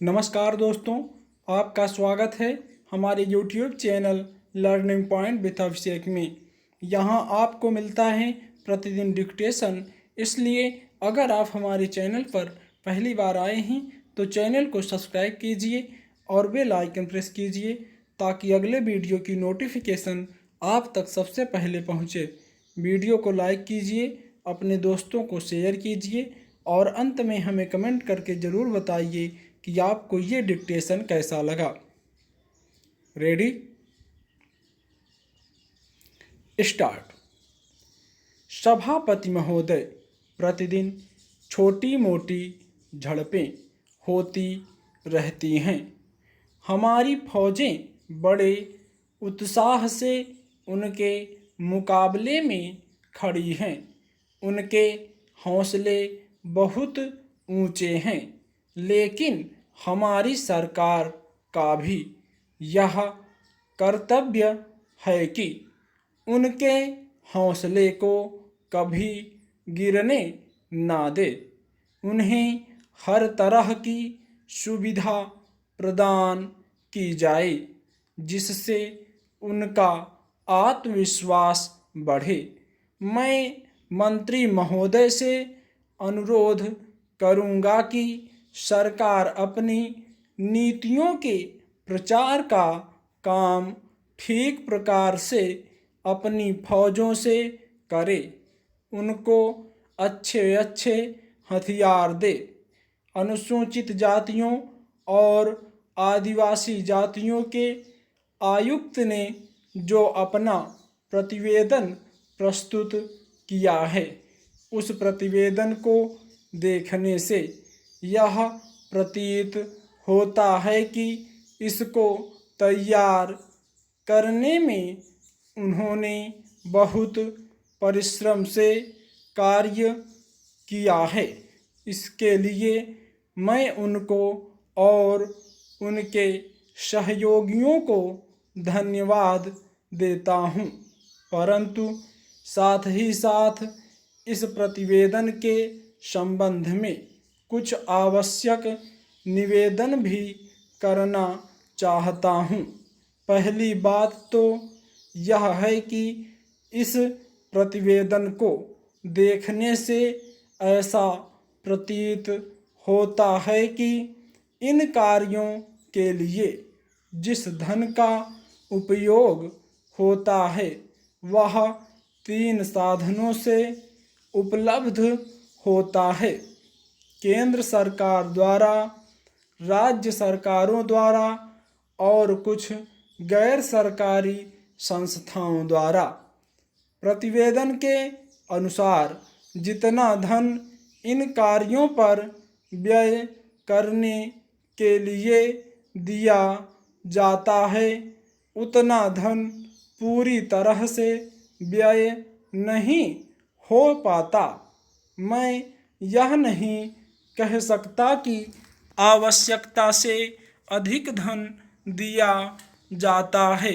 नमस्कार दोस्तों, आपका स्वागत है हमारे YouTube channel learning point with Abhishek में। यहाँ आपको मिलता है प्रतिदिन डिक्टेशन। इसलिए अगर आप हमारे चैनल पर पहली बार आए हैं तो चैनल को सब्सक्राइब कीजिए और बेल आइकन प्रेस कीजिए ताकि अगले वीडियो की नोटिफिकेशन आप तक सबसे पहले पहुँचे। वीडियो को लाइक कीजिए, अपने दोस्तों को शेयर कीजिए और अंत में हमें कमेंट करके ज़रूर बताइए कि आपको ये डिक्टेशन कैसा लगा। Ready, start. सभापति महोदय, प्रतिदिन छोटी मोटी झड़पें होती रहती हैं। हमारी फौजें बड़े उत्साह से उनके मुकाबले में खड़ी हैं। उनके हौसले बहुत ऊंचे हैं, लेकिन हमारी सरकार का भी यह कर्तव्य है कि उनके हौसले को कभी गिरने ना दे। उन्हें हर तरह की सुविधा प्रदान की जाए जिससे उनका आत्मविश्वास बढ़े। मैं मंत्री महोदय से अनुरोध करूंगा कि सरकार अपनी नीतियों के प्रचार का काम ठीक प्रकार से अपनी फौजों से करे। उनको अच्छे अच्छे हथियार दे। अनुसूचित जातियों और आदिवासी जातियों के आयुक्त ने जो अपना प्रतिवेदन प्रस्तुत किया है, उस प्रतिवेदन को देखने से यह प्रतीत होता है कि इसको तैयार करने में उन्होंने बहुत परिश्रम से कार्य किया है। इसके लिए मैं उनको और उनके सहयोगियों को धन्यवाद देता हूँ, परंतु साथ ही साथ इस प्रतिवेदन के संबंध में कुछ आवश्यक निवेदन भी करना चाहता हूँ। पहली बात तो यह है कि इस प्रतिवेदन को देखने से ऐसा प्रतीत होता है कि इन कार्यों के लिए जिस धन का उपयोग होता है वह 3 साधनों से उपलब्ध होता है: केंद्र सरकार द्वारा, राज्य सरकारों द्वारा और कुछ गैर सरकारी संस्थाओं द्वारा। प्रतिवेदन के अनुसार जितना धन इन कार्यों पर व्यय करने के लिए दिया जाता है, उतना धन पूरी तरह से व्यय नहीं हो पाता। मैं यह नहीं कह सकता कि आवश्यकता से अधिक धन दिया जाता है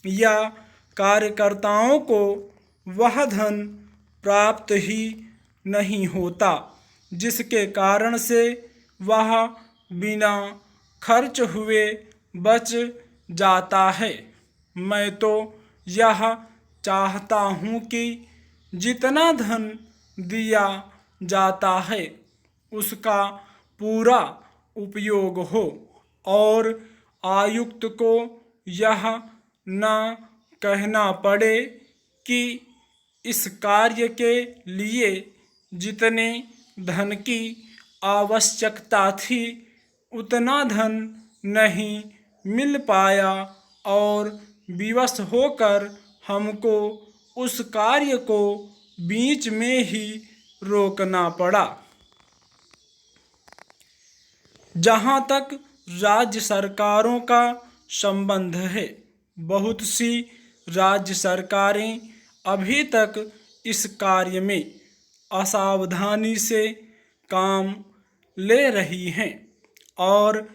या कार्यकर्ताओं को वह धन प्राप्त ही नहीं होता, जिसके कारण से वह बिना खर्च हुए बच जाता है। मैं तो यह चाहता हूँ कि जितना धन दिया जाता है उसका पूरा उपयोग हो और आयुक्त को यह न कहना पड़े कि इस कार्य के लिए जितने धन की आवश्यकता थी उतना धन नहीं मिल पाया और विवश होकर हमको उस कार्य को बीच में ही रोकना पड़ा। जहाँ तक राज्य सरकारों का संबंध है, बहुत सी राज्य सरकारें अभी तक इस कार्य में असावधानी से काम ले रही हैं और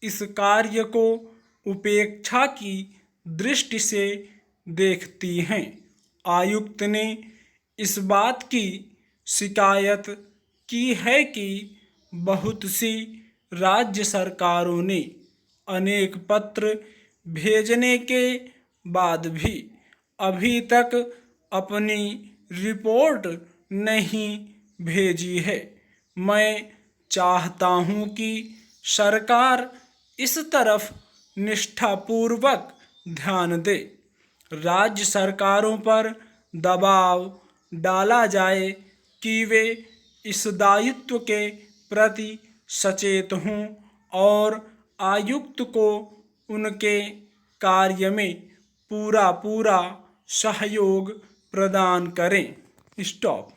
इस कार्य को उपेक्षा की दृष्टि से देखती हैं। आयुक्त ने इस बात की शिकायत की है कि बहुत सी राज्य सरकारों ने अनेक पत्र भेजने के बाद भी अभी तक अपनी रिपोर्ट नहीं भेजी है। मैं चाहता हूं कि सरकार इस तरफ निष्ठापूर्वक ध्यान दे, राज्य सरकारों पर दबाव डाला जाए कि वे इस दायित्व के प्रति सचेत हों और आयुक्त को उनके कार्य में पूरा सहयोग प्रदान करें। स्टॉप।